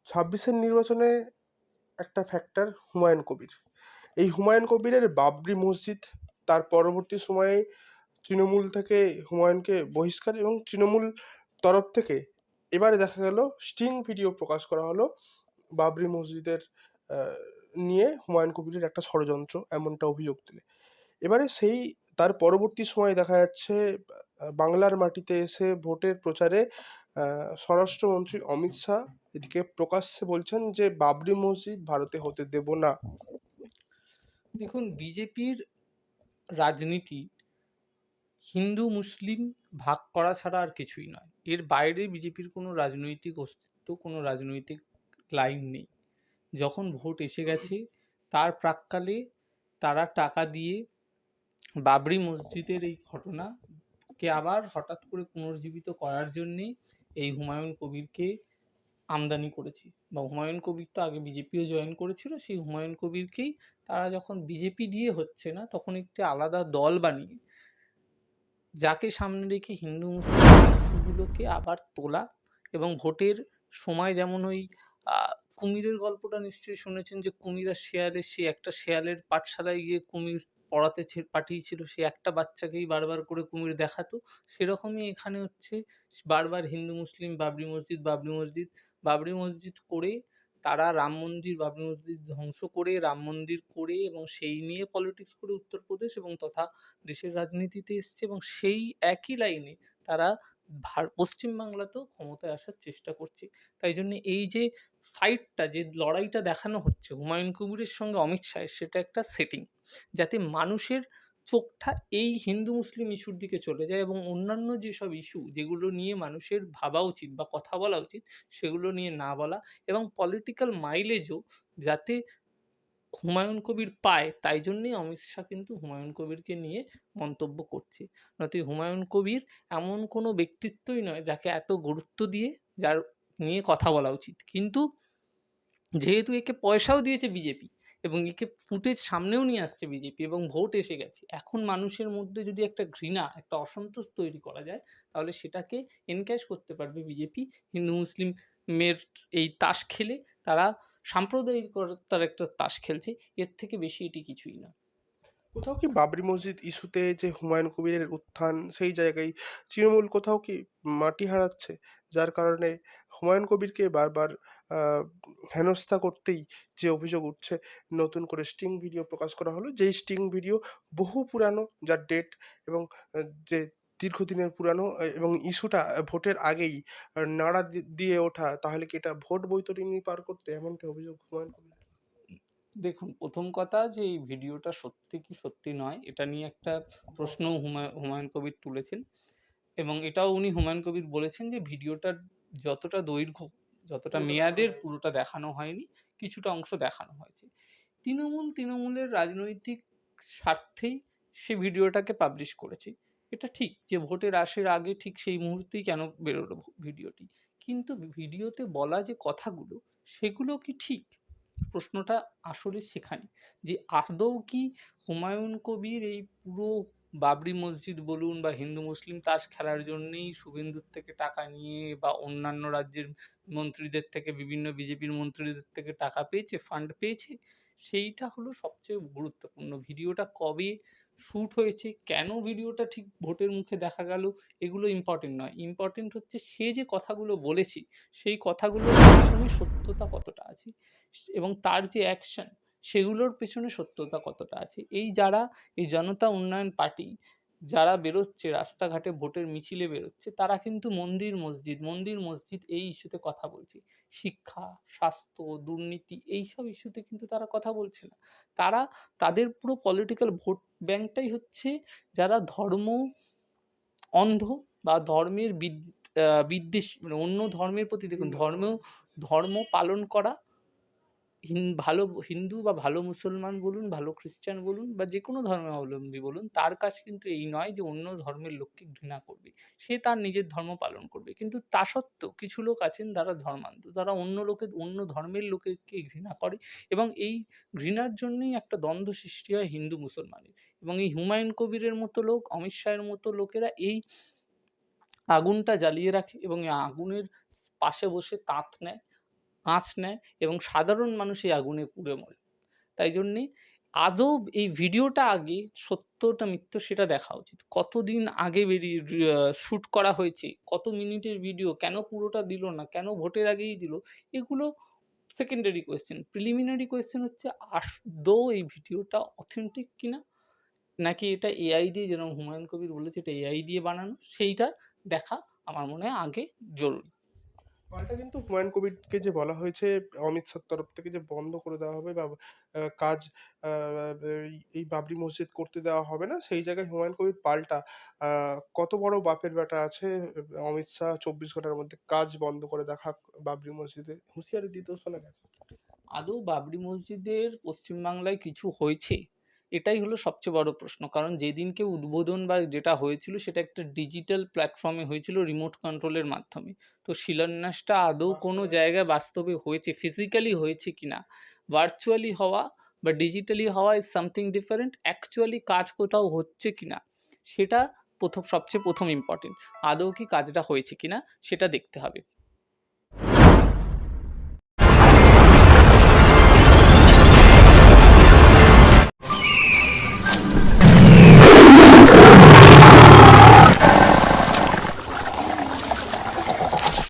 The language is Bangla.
ছাব্বিশের নির্বাচনে একটা ফ্যাক্টর হুমায়ুন কবির। এই হুমায়ুন কবিরের বাবরি মসজিদ, তার পরবর্তী সময়ে তৃণমূল থেকে হুমায়ুনকে বহিষ্কার এবং তৃণমূল তরফ থেকে এবারে দেখা গেল স্টিং ভিডিও প্রকাশ করা হলো বাবরি মসজিদের আহ, নিয়ে হুমায়ুন কবিরের একটা ষড়যন্ত্র এমনটা অভিযোগ তুলে। এবারে সেই তার পরবর্তী সময়ে দেখা যাচ্ছে বাংলার মাটিতে এসে ভোটের প্রচারে স্বরাষ্ট্রমন্ত্রী অমিত শাহ এদিকে প্রকাশ্যে বলছেন যে বাবরি মসজিদ ভারতে হতে দেব না। দেখুন, বিজেপির রাজনীতি হিন্দু মুসলিম ভাগ করা ছাড়া আর কিছুই নয়। এর বাইরে বিজেপির কোনো রাজনৈতিক অস্তিত্ব, কোনো রাজনৈতিক লাইন নেই। যখন ভোট এসে গেছে তার প্রাক্কালে তারা টাকা দিয়ে বাবরি মসজিদের এই ঘটনাকে আবার হঠাৎ করে পুনর্জীবিত করার জন্যে এই হুমায়ুন কবিরকে আমদানি করেছে। বা হুমায়ুন কবির তো আগে বিজেপিও জয়েন করেছিল, সেই হুমায়ুন কবিরকেই তারা যখন বিজেপি দিয়ে হচ্ছে না তখন একটি আলাদা দল বানিয়ে যাকে সামনে রেখে হিন্দু মুসলিম ইস্যুগুলোকে আবার তোলা। এবং ভোটের সময় যেমন ওই কুমিরের গল্পটা নিশ্চয়ই শুনেছেন, যে কুমির আর শেয়ালের, সে একটা শেয়ালের পাঠশালায় গিয়ে কুমির পড়াতে পাঠিয়েছিল, সে একটা বাচ্চাকেই বারবার করে কুমির দেখাতো। সেরকমই এখানে হচ্ছে বারবার হিন্দু মুসলিম বাবরি মসজিদ বাবরি মসজিদ বাবরি মসজিদ করে তারা রাম মন্দির, বাবরি মসজিদ ধ্বংস করে রাম মন্দির করে এবং সেই নিয়ে পলিটিক্স করে উত্তরপ্রদেশ এবং তথা দেশের রাজনীতিতে এসছে। এবং সেই একই লাইনে তারা পশ্চিমবাংলাতেও ক্ষমতায় আসার চেষ্টা করছে। তাই জন্য এই যে ফাইটটা, যে লড়াইটা দেখানো হচ্ছে হুমায়ুন কবিরের সঙ্গে অমিত শাহের, সেটা একটা সেটিং, যাতে মানুষের চোখটা এই হিন্দু মুসলিম ইস্যুর দিকে চলে যায় এবং অন্যান্য যেসব ইস্যু যেগুলো নিয়ে মানুষের ভাবা উচিত বা কথা বলা উচিত সেগুলো নিয়ে না বলা। এবং পলিটিক্যাল মাইলেজও যাতে হুমায়ুন কবির পায়, তাই জন্যেই অমিত শাহ কিন্তু হুমায়ুন কবিরকে নিয়ে মন্তব্য করছে। নয়তো হুমায়ুন কবির এমন কোনো ব্যক্তিত্বই নয় যাকে এত গুরুত্ব দিয়ে যার নিয়ে কথা বলা উচিত। কিন্তু যেহেতু একে পয়সাও দিয়েছে বিজেপি এবং একে ফুটেজ সামনেও নিয়ে আসছে বিজেপি এবং ভোট এসে গেছে, এখন মানুষের মধ্যে যদি একটা ঘৃণা, একটা অসন্তোষ তৈরি করা যায়, তাহলে সেটাকে এনক্যাশ করতে পারবে বিজেপি। হিন্দু মুসলিমের এই তাস খেলে তারা সাম্প্রদায়িকতার একটা তাস খেলছে, এর থেকে বেশি এটি কিছুই না। কোথাও কি বাবরি মসজিদ ইস্যুতে যে হুমায়ুন কবিরের উত্থান, সেই জায়গায় তৃণমূল কোথাও কি মাটি হারাচ্ছে, যার কারণে হুমায়ুন কবিরকে বারবার আহ, হেনস্থা করতেই যে অভিযোগ উঠছে, নতুন করে স্টিং ভিডিও প্রকাশ করা হলো, যেই স্টিং ভিডিও বহু পুরানো, যার ডেট এবং যে দীর্ঘদিনের পুরানো, এবং ইস্যুটা ভোটের আগেই নাড়া দিয়ে ওঠা, তাহলে কি এটা ভোট বৈতরণী পার করতে, এমনটা অভিযোগ হুমায়ুন কবির। দেখুন, প্রথম কথা যে এই ভিডিওটা সত্যি কি সত্যি নয় এটা নিয়ে একটা প্রশ্ন হুমায়ুন কবির তুলেছেন। এবং এটাও উনি হুমায়ুন কবির বলেছেন যে ভিডিওটার যতটা দৈর্ঘ্য, যতটা মেয়াদের, পুরোটা দেখানো হয়নি, কিছুটা অংশ দেখানো হয়েছে। তৃণমূলের রাজনৈতিক স্বার্থেই সে ভিডিওটাকে পাবলিশ করেছে। এটা ঠিক যে ভোটের আসের আগে ঠিক সেই মুহূর্তেই কেন বেরোলো ভিডিওটি। কিন্তু ভিডিওতে বলা যে কথাগুলো, সেগুলো কি ঠিক? প্রশ্নটা আসলে সেখানে, যে আদৌ কি হুমায়ুন কবির এই পুরো বাবরি মসজিদ বলুন বা হিন্দু মুসলিম তাস খেলার জন্যেই শুভেন্দুর থেকে টাকা নিয়ে বা অন্যান্য রাজ্যের মন্ত্রীদের থেকে, বিভিন্ন বিজেপির মন্ত্রীদের থেকে টাকা পেয়েছে, ফান্ড পেয়েছে? সেইটা হলো সবচেয়ে গুরুত্বপূর্ণ। ভিডিওটা কবে শ্যুট হয়েছে, কেন ভিডিওটা ঠিক ভোটের মুখে দেখা গেল, এগুলো ইম্পর্টেন্ট নয়। ইম্পর্টেন্ট হচ্ছে সে যে কথাগুলো বলেছে, সেই কথাগুলোর পেছনে সত্যতা কতটা আছে এবং তার যে অ্যাকশন, সেগুলোর পেছনে সত্যতা কতটা আছে। এই জনতা উন্নয়ন পার্টি যারা বেরোচ্ছে রাস্তাঘাটে, ভোটের মিছিলে বেরোচ্ছে, তারা কিন্তু মন্দির মসজিদ এই ইস্যুতে কথা বলছে। শিক্ষা, স্বাস্থ্য, দুর্নীতি এইসব ইস্যুতে কিন্তু তারা কথা বলছে না। তারা, তাদের পুরো পলিটিক্যাল ভোট ব্যাংকটাই হচ্ছে যারা ধর্ম অন্ধ বা ধর্মের বিদ্বেষ, মানে অন্য ধর্মের প্রতি, দেখুন, ধর্ম পালন করা, ভালো হিন্দু বা ভালো মুসলমান বলুন, ভালো খ্রিস্টান বলুন বা যে কোনো ধর্মাবলম্বী বলুন, তার কাজ কিন্তু এই নয় যে অন্য ধর্মের লোককে ঘৃণা করবে। সে তার নিজের ধর্ম পালন করবে। কিন্তু তা সত্ত্বেও কিছু লোক আছেন যারা ধর্মান্ধ, তারা অন্য ধর্মের লোকেকে ঘৃণা করে এবং এই ঘৃণার জন্যই একটা দ্বন্দ্ব সৃষ্টি হয় হিন্দু মুসলমানের। এবং এই হুমায়ুন কবিরের মতো লোক, অমিত শাহের মতো লোকেরা এই আগুনটা জ্বালিয়ে রাখে এবং এই আগুনের পাশে বসে তাঁত নেয়। আঁচ নেয় এবং সাধারণ মানুষ এই আগুনে পুড়ে মরে। তাই জন্যে আদৌ এই ভিডিওটা আগে সত্যটা মিথ্যে সেটা দেখা উচিত। কতদিন আগে বেরিয়ে শ্যুট করা হয়েছে, কত মিনিটের ভিডিও, কেন পুরোটা দিল না, কেন ভোটের আগেই দিল, এগুলো সেকেন্ডারি কোয়েশ্চেন। প্রিলিমিনারি কোয়েশ্চেন হচ্ছে আদৌ এই ভিডিওটা অথেন্টিক কিনা, নাকি এটা এআই দিয়ে, যেরকম হুমায়ুন কবির বলেছে এটা এআই দিয়ে বানানো, সেইটা দেখা আমার মনে হয় আগে জরুরি। পাল্টা কিন্তু হুমায়ুন কবিরকে যে বলা হয়েছে অমিত শাহর তরফ থেকে যে বন্ধ করে দেওয়া হবে বা কাজ এই বাবরি মসজিদ করতে দেওয়া হবে না, সেই জায়গায় হুমায়ুন কবির পাল্টা কত বড় বাপের বেটা আছে, অমিত শাহ 24 ঘন্টার মধ্যে কাজ বন্ধ করে দেখা বাবরি মসজিদে হুঁশিয়ারি দিতেও শোনা গেছে। আদৌ বাবরি মসজিদের পশ্চিমবাংলায় কিছু হয়েছে? এটাই হলো সবচেয়ে বড় প্রশ্ন। কারণ যেদিনকে উদ্বোধন বা যেটা হয়েছিল সেটা একটা ডিজিটাল প্ল্যাটফর্মে হয়েছিল রিমোট কন্ট্রোলের মাধ্যমে। তো শিলান্যাসটা আদৌ কোনো বাস্তবে জায়গায় বাস্তবে হয়েছে, ফিজিক্যালি হয়েছে কিনা? ভার্চুয়ালি হওয়া বা ডিজিটালি হওয়া ইজ সামথিং ডিফারেন্ট। অ্যাকচুয়ালি কাজ কোথাও হচ্ছে কিনা সেটা সবচেয়ে প্রথম ইম্পর্টেন্ট। আদৌ কি কাজটা হয়েছে কিনা সেটা দেখতে হবে।